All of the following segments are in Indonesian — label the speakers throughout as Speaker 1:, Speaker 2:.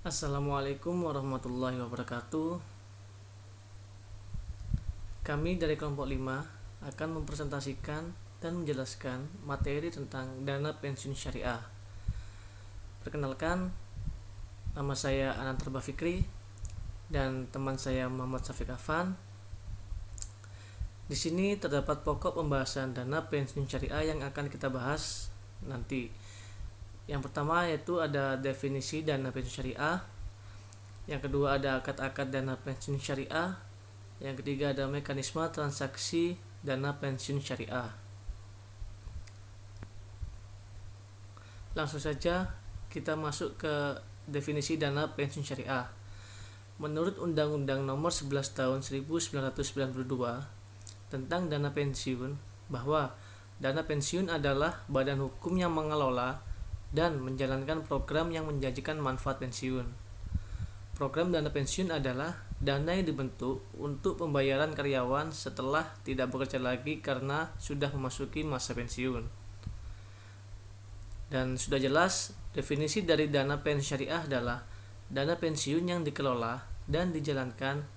Speaker 1: Assalamualaikum warahmatullahi wabarakatuh. Kami dari kelompok 5 akan mempresentasikan dan menjelaskan materi tentang dana pensiun syariah. Perkenalkan, nama saya Anantar Bafikri dan teman saya Muhammad Syafiq Afan. Di sini terdapat pokok pembahasan dana pensiun syariah yang akan kita bahas nanti. Yang pertama yaitu ada definisi dana pensiun syariah. Yang kedua ada akad-akad dana pensiun syariah. Yang ketiga ada mekanisme transaksi dana pensiun syariah. Langsung saja kita masuk ke definisi dana pensiun syariah. Menurut Undang-Undang Nomor 11 Tahun 1992 tentang dana pensiun, bahwa dana pensiun adalah badan hukum yang mengelola dan menjalankan program yang menjanjikan manfaat pensiun. Program dana pensiun adalah dana yang dibentuk untuk pembayaran karyawan setelah tidak bekerja lagi karena sudah memasuki masa pensiun. Dan sudah jelas, definisi dari dana pensiun syariah adalah dana pensiun yang dikelola dan dijalankan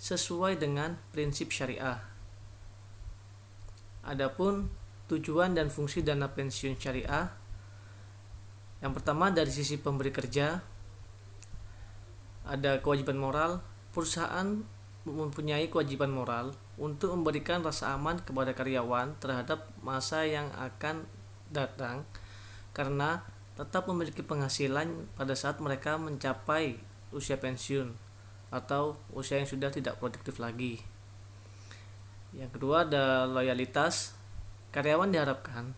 Speaker 1: sesuai dengan prinsip syariah. Adapun tujuan dan fungsi dana pensiun syariah, yang pertama dari sisi pemberi kerja, ada kewajiban moral. Perusahaan mempunyai kewajiban moral untuk memberikan rasa aman kepada karyawan terhadap masa yang akan datang karena tetap memiliki penghasilan pada saat mereka mencapai usia pensiun atau usia yang sudah tidak produktif lagi. Yang kedua ada loyalitas. Karyawan diharapkan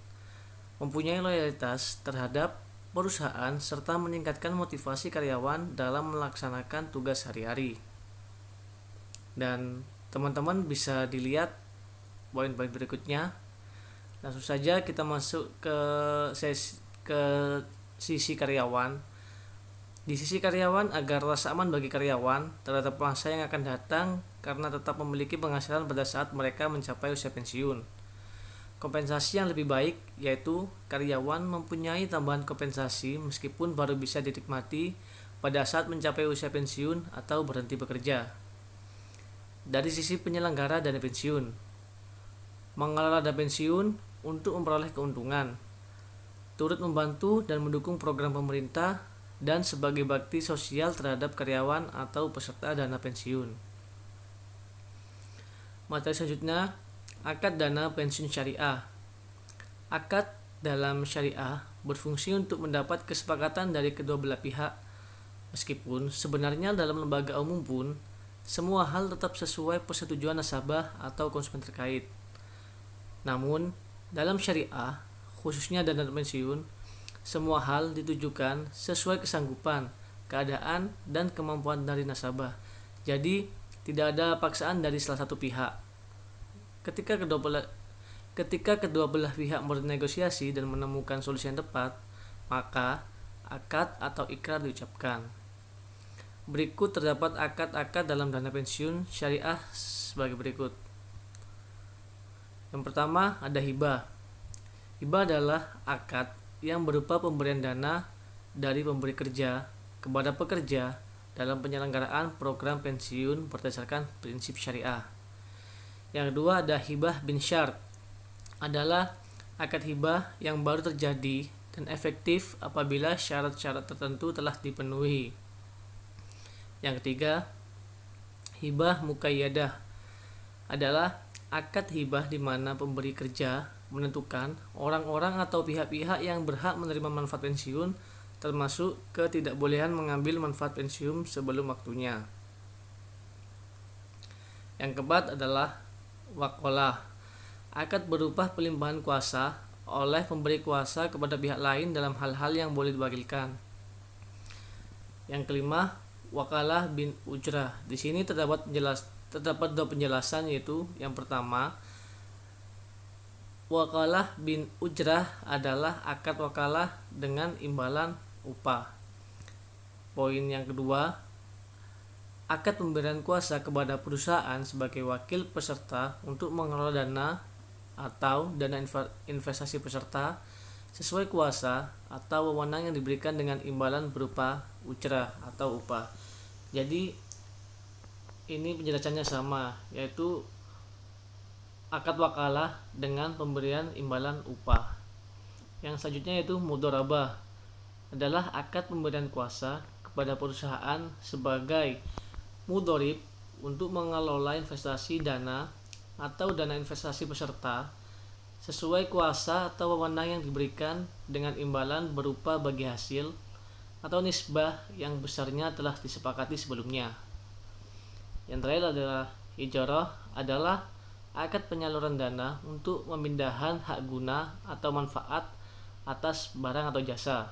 Speaker 1: mempunyai loyalitas terhadap perusahaan serta meningkatkan motivasi karyawan dalam melaksanakan tugas hari-hari. Dan teman-teman bisa dilihat poin-poin berikutnya. Langsung saja kita masuk ke sisi karyawan. Di sisi karyawan, agar rasa aman bagi karyawan terhadap masa yang akan datang karena tetap memiliki penghasilan pada saat mereka mencapai usia pensiun. Kompensasi yang lebih baik yaitu karyawan mempunyai tambahan kompensasi meskipun baru bisa dinikmati pada saat mencapai usia pensiun atau berhenti bekerja. Dari sisi penyelenggara dana pensiun, mengelola dana pensiun untuk memperoleh keuntungan, turut membantu dan mendukung program pemerintah dan sebagai bakti sosial terhadap karyawan atau peserta dana pensiun. Materi selanjutnya, akad dana pensiun syariah. Akad dalam syariah berfungsi untuk mendapat kesepakatan dari kedua belah pihak. Meskipun sebenarnya dalam lembaga umum pun semua hal tetap sesuai persetujuan nasabah atau konsumen terkait. Namun, dalam syariah, khususnya dana pensiun, semua hal ditujukan sesuai kesanggupan, keadaan, dan kemampuan dari nasabah. Jadi, tidak ada paksaan dari salah satu pihak. Ketika kedua belah pihak bernegosiasi dan menemukan solusi yang tepat, maka akad atau ikrar diucapkan. Berikut terdapat akad-akad dalam dana pensiun syariah sebagai berikut. Yang pertama ada hibah. Hibah adalah akad yang berupa pemberian dana dari pemberi kerja kepada pekerja dalam penyelenggaraan program pensiun berdasarkan prinsip syariah. Yang kedua ada hibah bin syart, adalah akad hibah yang baru terjadi dan efektif apabila syarat-syarat tertentu telah dipenuhi. Yang ketiga, hibah muqayyadah, adalah akad hibah di mana pemberi kerja menentukan orang-orang atau pihak-pihak yang berhak menerima manfaat pensiun, termasuk ketidakbolehan mengambil manfaat pensiun sebelum waktunya. Yang keempat adalah wakalah, akad berupa pelimpahan kuasa oleh pemberi kuasa kepada pihak lain dalam hal-hal yang boleh diwakilkan. Yang kelima, wakalah bin ujrah. Di sini terdapat dua penjelasan, yaitu yang pertama, wakalah bin ujrah adalah akad wakalah dengan imbalan upah. Poin yang kedua, akad pemberian kuasa kepada perusahaan sebagai wakil peserta untuk mengelola dana atau dana investasi peserta sesuai kuasa atau wewenang yang diberikan dengan imbalan berupa ujrah atau upah. Jadi ini penjelasannya sama, yaitu akad wakalah dengan pemberian imbalan upah. Yang selanjutnya yaitu mudharabah, adalah akad pemberian kuasa kepada perusahaan sebagai mudharib untuk mengelola investasi dana atau dana investasi peserta sesuai kuasa atau wewenang yang diberikan dengan imbalan berupa bagi hasil atau nisbah yang besarnya telah disepakati sebelumnya. Yang terakhir adalah ijarah, adalah akad penyaluran dana untuk pemindahan hak guna atau manfaat atas barang atau jasa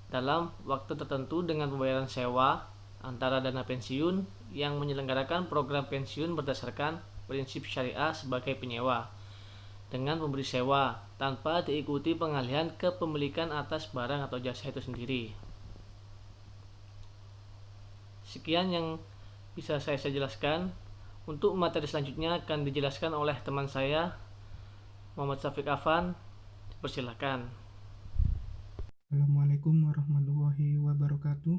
Speaker 1: dalam waktu tertentu dengan pembayaran sewa antara dana pensiun yang menyelenggarakan program pensiun berdasarkan prinsip syariah sebagai penyewa dengan memberi sewa tanpa diikuti pengalihan kepemilikan atas barang atau jasa itu sendiri. Sekian yang bisa saya jelaskan. Untuk materi selanjutnya akan dijelaskan oleh teman saya, Muhammad Syafiq Afan. Persilakan.
Speaker 2: Assalamualaikum warahmatullahi wabarakatuh.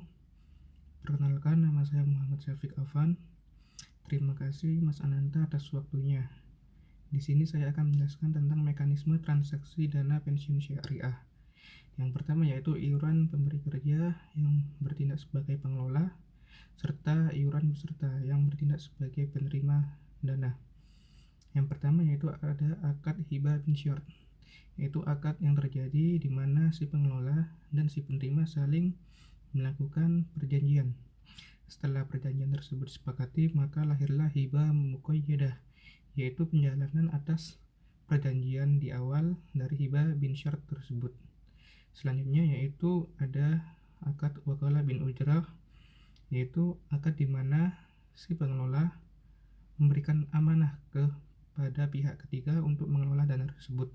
Speaker 2: Perkenalkan, nama saya Muhammad Syafiq Afan. Terima kasih Mas Ananta atas waktunya. Di sini saya akan menjelaskan tentang mekanisme transaksi dana pensiun syariah. Yang pertama yaitu iuran pemberi kerja yang bertindak sebagai pengelola, serta iuran peserta yang bertindak sebagai penerima dana. Yang pertama yaitu ada akad hibah bin syart, yaitu akad yang terjadi di mana si pengelola dan si penerima saling melakukan perjanjian. Setelah perjanjian tersebut disepakati, maka lahirlah hibah muqayyadah, yaitu penjalanan atas perjanjian di awal dari hibah bin syart tersebut. Selanjutnya yaitu ada akad wakalah bin ujrah, yaitu akad di mana si pengelola memberikan amanah kepada pihak ketiga untuk mengelola dana tersebut.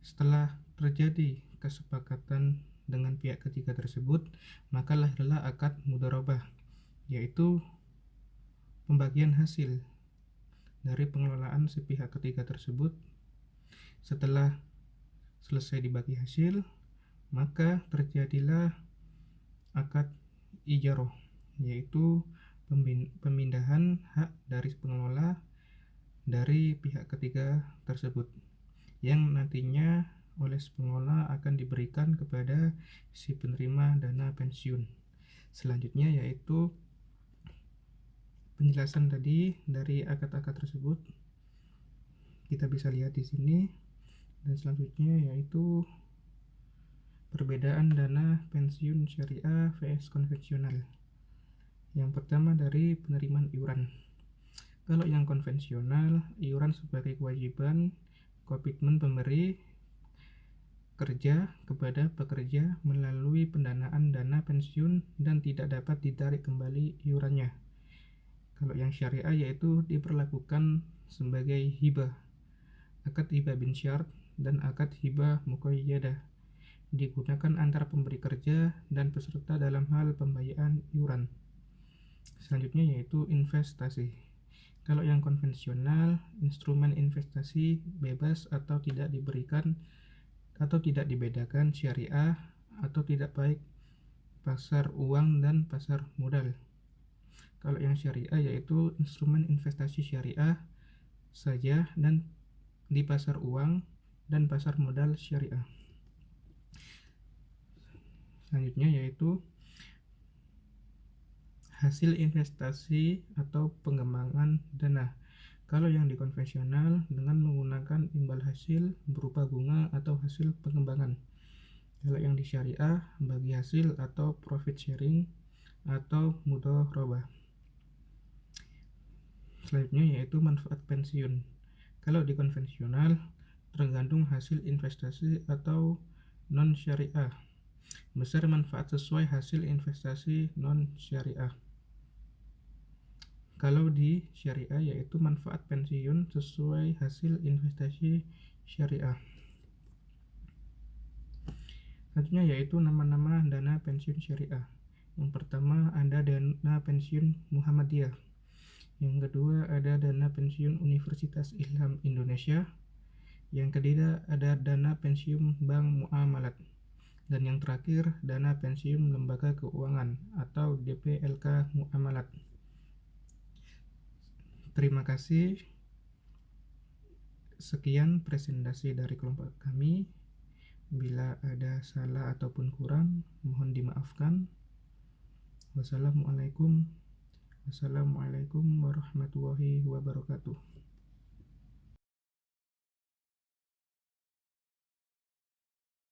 Speaker 2: Setelah terjadi kesepakatan dengan pihak ketiga tersebut, maka lahirlah akad mudharabah, yaitu pembagian hasil dari pengelolaan si pihak ketiga tersebut. Setelah selesai dibagi hasil, maka terjadilah akad ijarah, yaitu pemindahan hak dari pengelola dari pihak ketiga tersebut, yang nantinya oleh si pengelola akan diberikan kepada si penerima dana pensiun. Selanjutnya yaitu penjelasan tadi dari akad-akad tersebut kita bisa lihat di sini. Dan selanjutnya yaitu perbedaan dana pensiun syariah vs konvensional. Yang pertama dari penerimaan iuran. Kalau yang konvensional, iuran sebagai kewajiban komitmen pemberi kerja kepada pekerja melalui pendanaan dana pensiun dan tidak dapat ditarik kembali iurannya. Kalau yang syariah yaitu diperlakukan sebagai hibah, akad hibah bin syart dan akad hibah muqayyadah, digunakan antara pemberi kerja dan peserta dalam hal pembayaran iuran. Selanjutnya yaitu investasi. Kalau yang konvensional, instrumen investasi bebas atau tidak diberikan atau tidak dibedakan syariah atau tidak baik pasar uang dan pasar modal. Kalau yang syariah yaitu instrumen investasi syariah saja dan di pasar uang dan pasar modal syariah. Selanjutnya yaitu hasil investasi atau pengembangan dana. Kalau yang di konvensional dengan menggunakan imbal hasil berupa bunga atau hasil pengembangan. Kalau yang di syariah bagi hasil atau profit sharing atau mudharabah. Selanjutnya yaitu manfaat pensiun. Kalau di konvensional tergantung hasil investasi atau non syariah. Besar manfaat sesuai hasil investasi non syariah. Kalau di syariah yaitu manfaat pensiun sesuai hasil investasi syariah. Selanjutnya yaitu nama-nama dana pensiun syariah. Yang pertama ada dana pensiun Muhammadiyah. Yang kedua ada dana pensiun Universitas Islam Indonesia. Yang ketiga ada dana pensiun bank muamalat. Dan yang terakhir, dana pensiun lembaga keuangan atau DPLK muamalat. Terima kasih. Sekian presentasi dari kelompok kami. Bila ada salah ataupun kurang, mohon dimaafkan. Wassalamualaikum warahmatullahi wabarakatuh.